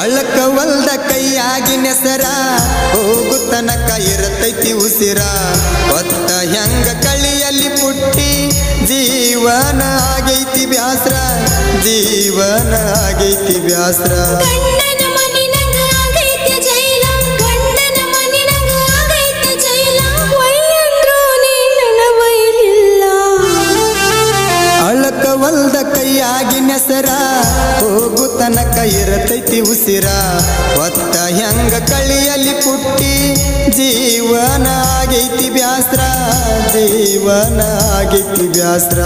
ಅಳಕವಲ್ದ ಕೈಯಾಗಿ ನೆಸರ ಹೋಗುತ್ತನಕ ಇರತೈತಿ ಉಸಿರ ಹೊತ್ತ ಹೆಂಗ ಕಳಿಯಲ್ಲಿ ಪುಟ್ಟಿ ಜೀವನ ಆಗೈತಿ ಬ್ಯಾಸ್ರ ಜೀವನ ಆಗೈತಿ ಬ್ಯಾಸ್ರ ಅಳಕವಲ್ದ ಕೈಯಾಗಿ ನೆಸರ ಹೋಗುತ್ತನಕ ಇರತೈತಿ ಉಸಿರ ಹೊತ್ತ ಹೆಂಗ ಕಳಿಯಲ್ಲಿ ಪುಟ್ಟಿ ಜೀವನ ಆಗೈತಿ ಬ್ಯಾಸ್ರ ಜೀವನ ಆಗೈತಿ ಬ್ಯಾಸ್ರ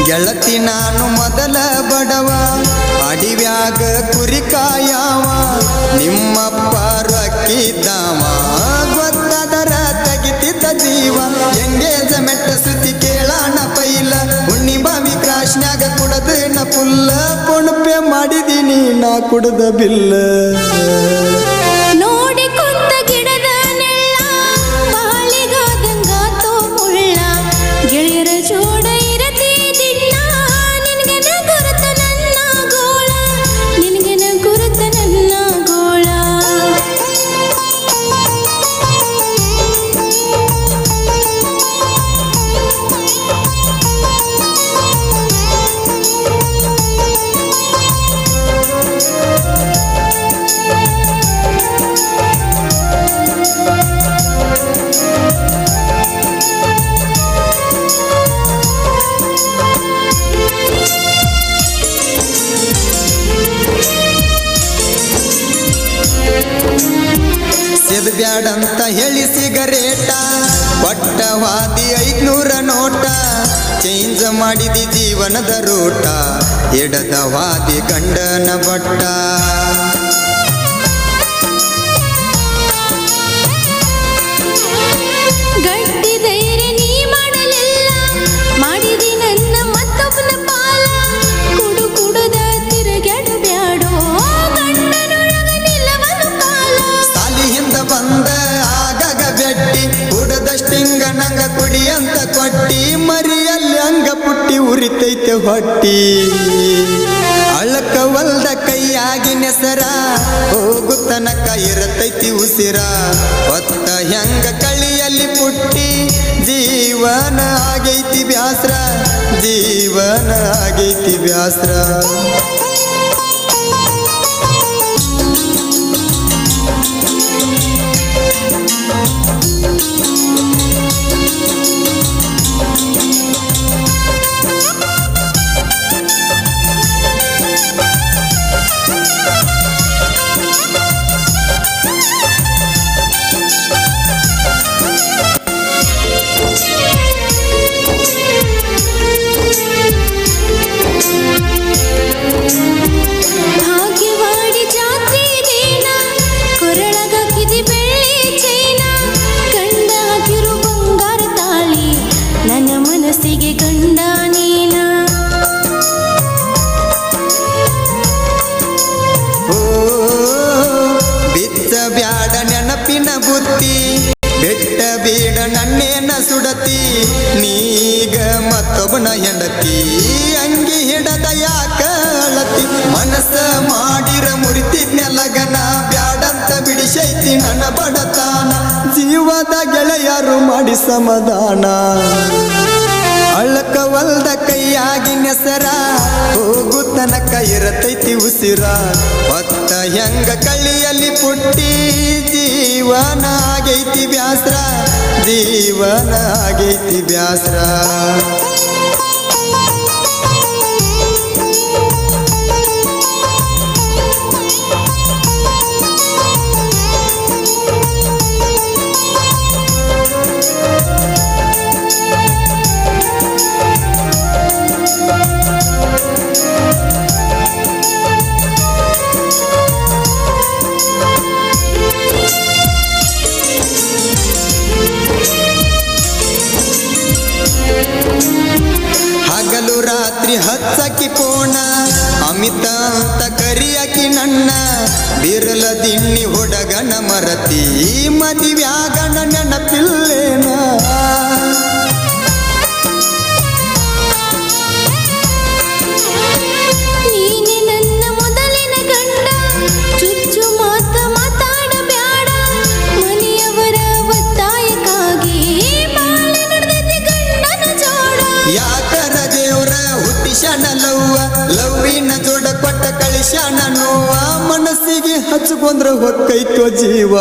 ಗೆಳತಿ ನಾನು ಮೊದಲ ಬಡವ ಅಡಿವ್ಯಾಗ ಕುರಿ ಕಾಯವ ನಿಮ್ಮಪ್ಪ ರೊಕ್ಕಿದ್ದಾವ ಗೊತ್ತದರ ತೆಗಿತಿದ್ದ ಜೀವ ಎಂಗೇಜ್ಮೆಂಟ್ ಸುದ್ದಿ ಕೇಳಾಣ ಪೈಲ ಹುಣ್ಣಿಬಾವಿ ಕ್ರಾಶ್ನ್ಯಾಗ ಕುಡದ ನ ಪುಲ್ಲ ಪೊಣಪೆ ಮಾಡಿದೀನಿ ನಾ ಕುಡದ ಬಿಲ್ಲ ಬ್ಯಾಡಂತ ಹೇಳಿ ಸಿಗರೇಟ ಒಟ್ಟವಾದಿ 500 ನೋಟ ಚೇಂಜ್ ಮಾಡಿದಿ ಜೀವನದ ರೂಟ ಎಡದವಾದಿ ಗಂಡನ ಬಟ್ಟ ಗಟ್ಟಿ ಧೈರ್ಯ ನೀ ಮಾಡಲಿಲ್ಲ ಮಾಡಿದಿ ನನ್ನ ಮತ್ತೊಬ್ಬನ ಪಾಲ ಕುಡು ಕುಡುದ ತಿರುಗಾಡು ಬ್ಯಾಡೋ ಗಂಡನೊಳಗ ನಿಲ್ಲವನು ಕಾಲ ಸಾಲಿಯಿಂದ ಬಂದ ಆಗಾಗ ಬೆಟ್ಟಿ ಕುಡದಷ್ಟಿಂಗ ನಂಗ ಕುಡಿ ಅಂತ ಕೊಟ್ಟಿ ಮರಿಯಲ್ಲಿ ಅಂಗ ಪುಟ್ಟಿ ಉರಿತೈತೆ ಹೊಟ್ಟಿ ಅಳಕವಲ್ದ ಕೈಯಾಗಿ ನೆಸರ ಹೋಗುತ್ತನಕ ಇರತೈತಿ ಉಸಿರ ಹೊತ್ತ ಹೆಂಗ ಕಳಿಯಲ್ಲಿ ಪುಟ್ಟಿ ಜೀವನ ಆಗೈತಿ ಬ್ಯಾಸ್ರ ಜೀವನ ಆಗೈತಿ ಬ್ಯಾಸ್ರ ಬ್ಯಾಡ ನೆನಪಿನ ಬುತ್ತಿ ಬೆಟ್ಟ ಬೇಡ ನನ್ನೇನ ಸುಡತಿ ನೀಗ ಮತ್ತೊಬ್ಬನ ಹೆಂಡತಿ ಅಂಗಿ ಹಿಡದ ಯಾಕಳತಿ ಮನಸ್ಸ ಮಾಡಿರ ಮುರಿತಿದ್ನೆಲಗನ ಬ್ಯಾಡಂತ ಬಿಡಿಸೈತಿ ನನ್ನ ಬಡತಾನ ಜೀವದ ಗೆಳೆಯರು ಮಾಡಿ ಸಮಾಧಾನ ಅಳಕವಲ್ದ ಕೈಯಾಗಿ ನೆಸರ ಹೋಗುತ್ತನಕ ಇರತೈತಿ ಉಸಿರ ಹೊತ್ತ ಹೆಂಗ ಕಳಿಯಲ್ಲಿ ಪುಟ್ಟಿ ಜೀವನ ಆಗೈತಿ ಬ್ಯಾಸ್ರ ಜೀವನ ಆಗೈತಿ ಬ್ಯಾಸ್ರ ರಾತ್ರಿ ಹಚ್ಚಕಿ ಕೋಣ ಅಮಿತ ಅಂತ ಕರಿಯಾಕಿ ನನ್ನ ಬಿರಲ ದಿಣ್ಣಿ ಹುಡುಗನ ಮರತಿ ಮದಿವ್ಯಾಗನ ನೆನಪಿಲ್ಲೇನ ನೀನೆ ನನ್ನ ಮೊದಲಿನ ಗಂಡ ಚುಚ್ಚು ಮಾತಾಡಬ್ಯಾಡ ಮನೆಯವರ ಒತ್ತಾಯಕ್ಕಾಗಿ ಬಾಳ ನಡೆದೈತಿ ಗಂಡನ ಜೋಡ ಯಾಕರ ದೇವ್ರ ಹುಟ್ಟಿಶಾನ ಲವ್ವಿನ ಜೋಡ ಕೊಟ್ಟ ಕಳಿಶಾನ ನೋವ ಮನಸ್ಸಿಗೆ ಹಚ್ಕೊಂಡ್ರ ಹೊಕ್ಕೈತೋ ಜೀವ